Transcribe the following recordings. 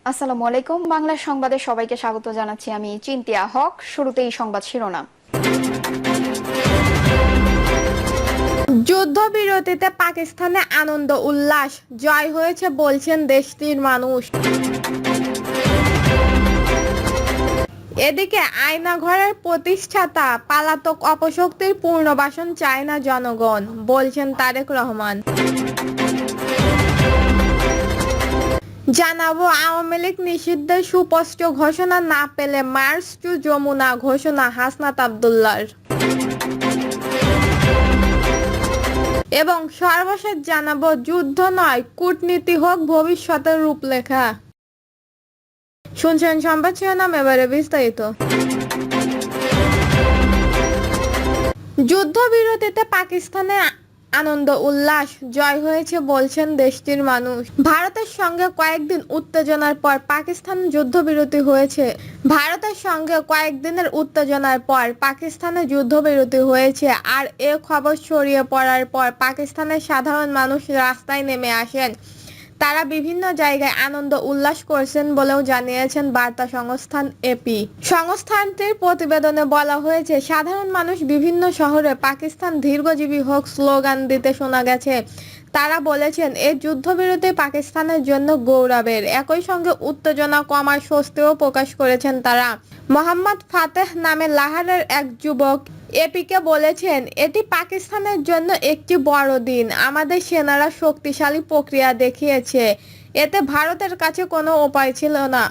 আসসালামু আলাইকুম। বাংলা সংবাদে সবাইকে স্বাগত জানাচ্ছি। আমি চিন্তিয়া হক। শুরুতেই সংবাদ শিরোনাম। যুদ্ধবিরতিতে পাকিস্তানে আনন্দ উল্লাস, জয় হয়েছে বলছেন দেশটির মানুষ। এদিকে আয়নাঘরের প্রতিষ্ঠাতা পলাতক অপশক্তির পুনর্বাসন চায় না জনগণ, বলছেন তারেক রহমান। জানাবো, আওয়ামী লীগ নিষিদ্ধের সুস্পষ্ট ঘোষণা না পেলে মার্চ টু যমুনা ঘোষণা হাসনাত আব্দুল্লাহর। এবং সর্বশেষ জানাবো, যুদ্ধ নয় কূটনীতি হোক ভবিষ্যতের রূপরেখা। শুনছেন সংবাদ শিরোনাম, এবারে বিস্তারিত। যুদ্ধবিরতিতে পাকিস্তানে আনন্দ উল্লাস, জয় হয়েছে বলছেন দেশটির মানুষ। ভারতের সঙ্গে কয়েকদিন উত্তেজনার পর পাকিস্তান যুদ্ধবিরতি হয়েছে। ভারতের সঙ্গে কয়েকদিনের উত্তেজনার পর পাকিস্তানে যুদ্ধবিরতি হয়েছে। আর এ খবর ছড়িয়ে পড়ার পর পাকিস্তানের সাধারণ মানুষ রাস্তায় নেমে আসেন। তারা বিভিন্ন জায়গায় আনন্দ উল্লাস করছেন বলেও জানিয়েছেন বার্তা সংস্থান এপি। সংস্থানটির প্রতিবেদনে বলা হয়েছে, সাধারণ মানুষ বিভিন্ন শহরে পাকিস্তান দীর্ঘজীবী হোক স্লোগান দিতে শোনা গেছে। তারা বলেছেন, এই যুদ্ধবিরতি পাকিস্তানের জন্য গৌরবের। একই সঙ্গে উত্তেজনা কমার স্বস্তিও প্রকাশ করেছেন তারা। মোহাম্মদ ফাতেহ নামে লাহোরের এক যুবক এপিকে বলেছেন, এটি পাকিস্তানের জন্য একটি বড় দিন। আমাদের সেনারা শক্তিশালী প্রক্রিয়া দেখিয়েছে, এতে ভারতের কাছে কোনো উপায় ছিল না।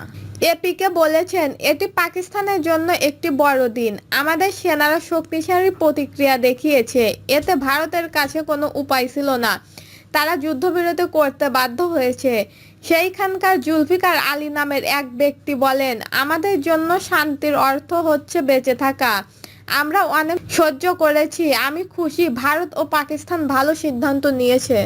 এপিকে বলেছেন, এটি পাকিস্তানের জন্য একটি বড় দিন। আমাদের সেনারা শক্তিশালী প্রতিক্রিয়া দেখিয়েছে, এতে ভারতের কাছে কোনো উপায় ছিল না। তারা যুদ্ধবিরতি করতে বাধ্য হয়েছে। সেইখানকার জুলফিকার আলী নামের এক ব্যক্তি বলেন, আমাদের জন্য শান্তির অর্থ হচ্ছে বেঁচে থাকা। আমরা অনেক সহ্য করেছি। আমি খুশি ভারত ও পাকিস্তান ভালো সিদ্ধান্ত নিয়েছে।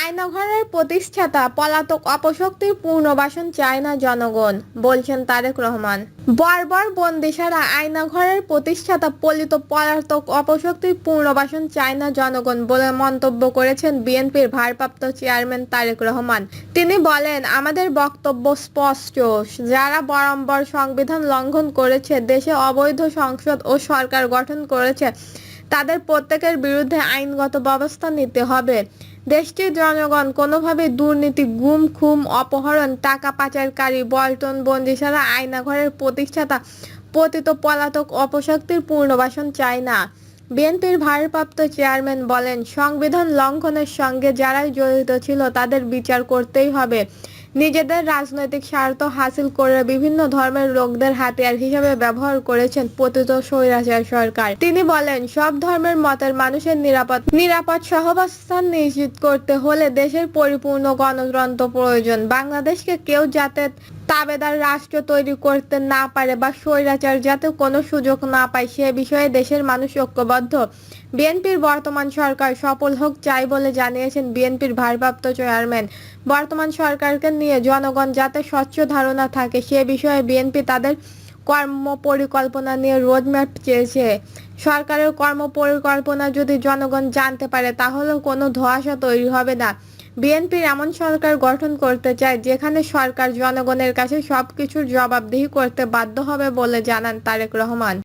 আয়নাঘরের প্রতিষ্ঠাতা পলাতক অপশক্তির পুনর্বাসন চায় না জনগণ, বলছেন তারেক রহমান। বর্বর বন্দিশারা আয়নাঘরের প্রতিষ্ঠাতা পলাতক অপশক্তির পুনর্বাসন চায় না জনগণ বলে মন্তব্য করেছেন বিএনপির ভারপ্রাপ্ত চেয়ারম্যান তারেক রহমান। তিনি বলেন, আমাদের বক্তব্য স্পষ্ট। যারা বারংবার সংবিধান লঙ্ঘন করেছে, দেশে অবৈধ সংসদ ও সরকার গঠন করেছে, তাদের প্রত্যেকের বিরুদ্ধে আইনগত ব্যবস্থা নিতে হবে। দেশটির জনগণ কোনোভাবে দুর্নীতি, গুম খুম, অপহরণ, টাকা পাচারকারী, বলটন বন্দিশারা আয়নাঘরের প্রতিষ্ঠাতা পতিত পলাতক অপশক্তির পুনর্বাসন চায় না। বিএনপির ভারপ্রাপ্ত চেয়ারম্যান বলেন, সংবিধান লঙ্ঘনের সঙ্গে যারাই জড়িত ছিল তাদের বিচার করতেই হবে। নিজেদের রাজনৈতিক স্বার্থ হাসিল করে বিভিন্ন ধর্মের লোকদের হাতিয়ার হিসেবে ব্যবহার করেছেন পতিত স্বৈরাচার সরকার। তিনি বলেন, সব ধর্মের মতের মানুষের নিরাপদ সহাবস্থান নিশ্চিত করতে হলে দেশের পরিপূর্ণ গণতন্ত্র প্রয়োজন। বাংলাদেশকে কেউ যাতে তাবেদার রাষ্ট্র তৈরি করতে না পারে বা স্বৈরাচার যাতে কোনো সুযোগ না পায়, সে বিষয়ে দেশের মানুষ ঐক্যবদ্ধ। বিএনপির বর্তমান সরকার সফল হোক চাই বলে জানিয়েছেন বিএনপির ভারপ্রাপ্ত চেয়ারম্যান। বর্তমান সরকারকে নিয়ে জনগণ যাতে স্বচ্ছ ধারণা থাকে, সে বিষয়ে বিএনপি তাদের কর্মপরিকল্পনা নিয়ে রোডম্যাপ চেয়েছে। সরকারের কর্মপরিকল্পনা যদি জনগণ জানতে পারে, তাহলে কোনো ধোঁয়াশা তৈরি হবে না। বিএনপির এমন সরকার গঠন করতে চায় যেখানে সরকার জনগণের কাছে সবকিছুর জবাবদিহি করতে বাধ্য হবে বলে জানান তারেক রহমান।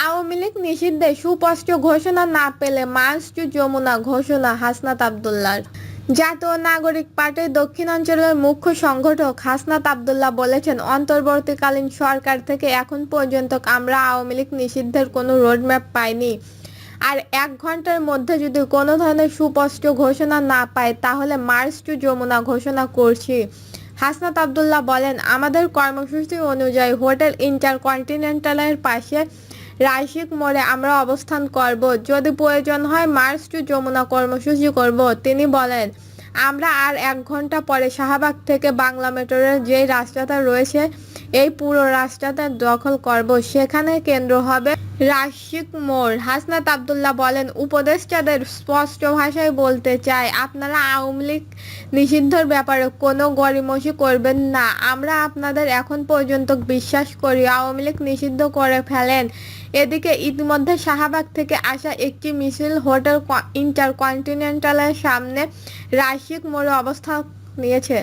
আওয়ামী লীগ নিষিদ্ধে সুস্পষ্ট ঘোষণা না পেলে মার্চ টু যমুনা ঘোষণা হাসনাত আব্দুল্লাহর। জাতীয় নাগরিক পার্টির দক্ষিণাঞ্চলের মুখ্য সংগঠক হাসনাত আব্দুল্লাহ বলেছেন, অন্তর্বর্তীকালীন সরকার থেকে এখন পর্যন্ত আমরা আওয়ামী লীগ নিষিদ্ধের কোনো রোডম্যাপ পাইনি। আর 1 ঘন্টার মধ্যে যদি কোনো ধরনের সুস্পষ্ট ঘোষণা না পায়, তাহলে মার্চ টু যমুনা ঘোষণা করছি। হাসনাত আব্দুল্লাহ বলেন, আমাদের কর্মসূচি অনুযায়ী হোটেল ইন্টারকন্টিনেন্টালের পাশে রাশিক মোড়ে আমরা অবস্থান করব। যদি প্রয়োজন হয় মার্চ টু যমুনা কর্মসূচি করব। তিনি বলেন, আমরা আর 1 ঘন্টা পরে শাহবাগ থেকে বাংলা মেট্রোর যে রাস্তাটা রয়েছে এই পুরো রাস্তাটা দখল করব, সেখানে কেন্দ্র হবে রাশিক মোড়। হাসনাত আব্দুল্লাহ বলেন, উপদেষ্টাদের স্পষ্ট ভাষায় বলতে চাই, আপনারা আওয়ামী লীগ নিষিদ্ধর ব্যাপারে কোনো গড়িমসি করবেন না। আমরা আপনাদের এখন পর্যন্ত বিশ্বাস করি আওয়ামী লীগ নিষিদ্ধ করে ফেলেন। এদিকে ইতিমধ্যে শাহবাগ থেকে আসা একটি মিছিল হোটেল ইন্টারকন্টিনেন্টালের সামনে রাশিক মোড়ে অবস্থান নিয়েছে।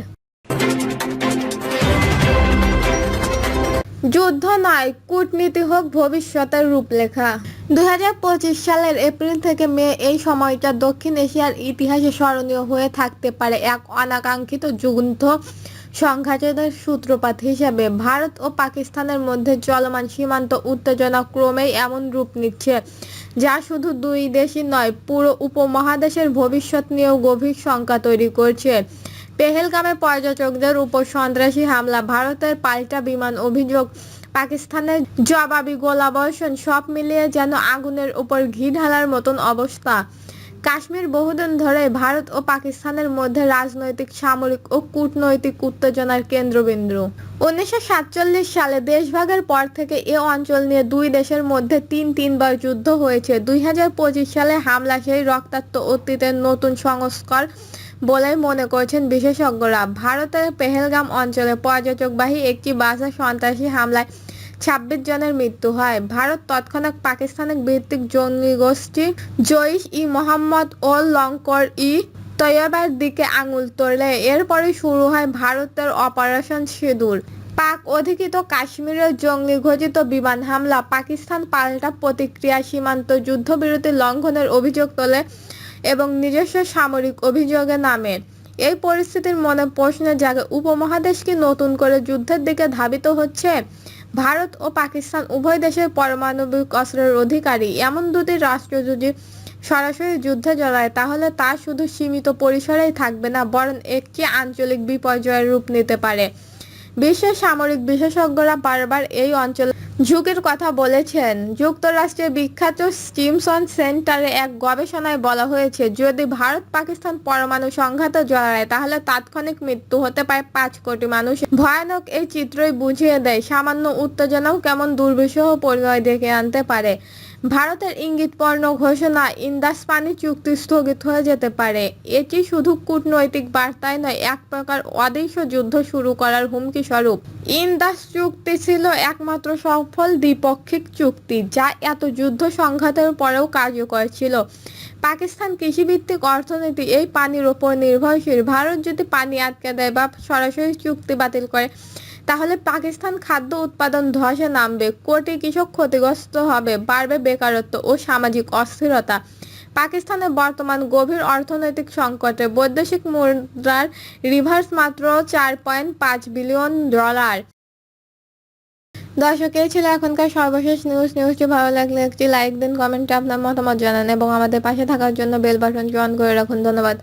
যুদ্ধ নয়, কূটনীতি হোক ভবিষ্যতের রূপরেখা। 2025 সালের এপ্রিল থেকে মে, এই সময়টা দক্ষিণ এশিয়ার ইতিহাসে স্মরণীয় হয়ে থাকতে পারে এক অনাকাঙ্ক্ষিত যুদ্ধ সংঘাতের সূত্রপাত হিসেবে। ভারত ও পাকিস্তানের মধ্যে চলমান সীমান্ত উত্তেজনা ক্রমেই এমন রূপ নিচ্ছে যা শুধু দুই দেশই নয়, পুরো উপমহাদেশের ভবিষ্যৎ নিয়েও গভীর শঙ্কা তৈরি করছে। পেহেলগামে পর্যটকদের উপর সন্ত্রাসী হামলা, ভারতের পাল্টা বিমান অভিযোগ, পাকিস্তানের জবাবি গোলাবর্ষণ, সব মিলিয়ে যেন আগুনের উপর ঘি ঢালার মতন অবস্থা। কাশ্মীর বহুদিন ধরে ভারত ও পাকিস্তানের মধ্যে রাজনৈতিক, সামরিক ও কূটনৈতিক উত্তেজনার কেন্দ্রবিন্দু। 1947 সালে দেশভাগের পর থেকে এ অঞ্চল নিয়ে দুই দেশের মধ্যে তিনবার যুদ্ধ হয়েছে। 2025 সালে হামলা সেই রক্তাক্ত অতীতের নতুন সংস্করণ বলে মনে করছেন বিশেষজ্ঞরা। ভারতের পেহেলগাম অঞ্চলে পর্যটকবাহী একটি বাসে সন্ত্রাসী হামলায় 26 জনের মৃত্যু হয়। ভারত তৎক্ষণাৎ পাকিস্তানের ভিত্তিক জঙ্গি গোষ্ঠী জইশ-ই-মোহাম্মদ ও লস্কর-ই তৈয়বার দিকে আঙুল তোলে। এরপরে শুরু হয় ভারতের অপারেশন সিঁদুর। পাক অধিকৃত কাশ্মীরের জঙ্গি ঘোষিত বিমান হামলা, পাকিস্তান পাল্টা প্রতিক্রিয়া, সীমান্ত যুদ্ধবিরতি লঙ্ঘনের অভিযোগ তোলে এবং নিজস্ব সামরিক অভিযোগে নামে। এই পরিস্থিতির মনে প্রশ্ন জাগে, উপমহাদেশ কি নতুন করে যুদ্ধের দিকে ধাবিত হচ্ছে? ভারত ও পাকিস্তান উভয় দেশের পারমাণবিক অস্ত্রের অধিকারী। এমন দুটি রাষ্ট্র যদি সরাসরি যুদ্ধে জড়ায়, তাহলে তা শুধু সীমিত পরিসরেই থাকবে না, বরং একটি আঞ্চলিক বিপর্যয়ের রূপ নিতে পারে। বিশ্বের সামরিক বিশেষজ্ঞরা বারবার এই অঞ্চলে ঝুঁকির কথা বলেছেন। যুক্তরাষ্ট্রের বিখ্যাত স্টিমসন সেন্টারে এক গবেষণায় বলা হয়েছে, যদি ভারত পাকিস্তান পরমাণু সংঘাতে জড়ায়, তাহলে তাৎক্ষণিক মৃত্যু হতে পারে 5 কোটি মানুষ। ভয়ানক এই চিত্রই বুঝিয়ে দেয় সামান্য উত্তেজনাও কেমন দুর্বিষহ পরিণয় ডেকে আনতে পারে। ভারতের ইঙ্গিতপূর্ণ ঘোষণা, ইন্দাস পানি চুক্তি স্থগিত হয়ে যেতে পারে। এটি শুধু কূটনৈতিক বার্তাই নয়, এক প্রকার অদৃশ্য যুদ্ধ শুরু করার হুমকি স্বরূপ। ইন্দাস চুক্তি ছিল একমাত্র সফল দ্বিপক্ষিক চুক্তি যা এত যুদ্ধ সংঘাতের পরেও কার্যকর ছিল। পাকিস্তান কৃষিভিত্তিক অর্থনীতি এই পানির ওপর নির্ভরশীল। ভারত যদি পানি আটকে দেয় বা সরাসরি চুক্তি বাতিল করে, তাহলে পাকিস্তান খাদ্য উৎপাদন ধসে নামবে, কোটি কৃষক ক্ষতিগ্রস্ত হবে, বাড়বে বেকারত্ব ও সামাজিক অস্থিরতা। পাকিস্তানের বর্তমান গভীর অর্থনৈতিক সংকটে বৈদেশিক মুদ্রার রিভার্স মাত্র $4.5 বিলিয়ন। দর্শক, এই ছিল এখনকার সর্বশেষ নিউজটি ভালো লাগলে একটি লাইক দিন, কমেন্টে আপনার মতামত জানান এবং আমাদের পাশে থাকার জন্য বেল বাটনটি অন করে রাখুন। ধন্যবাদ।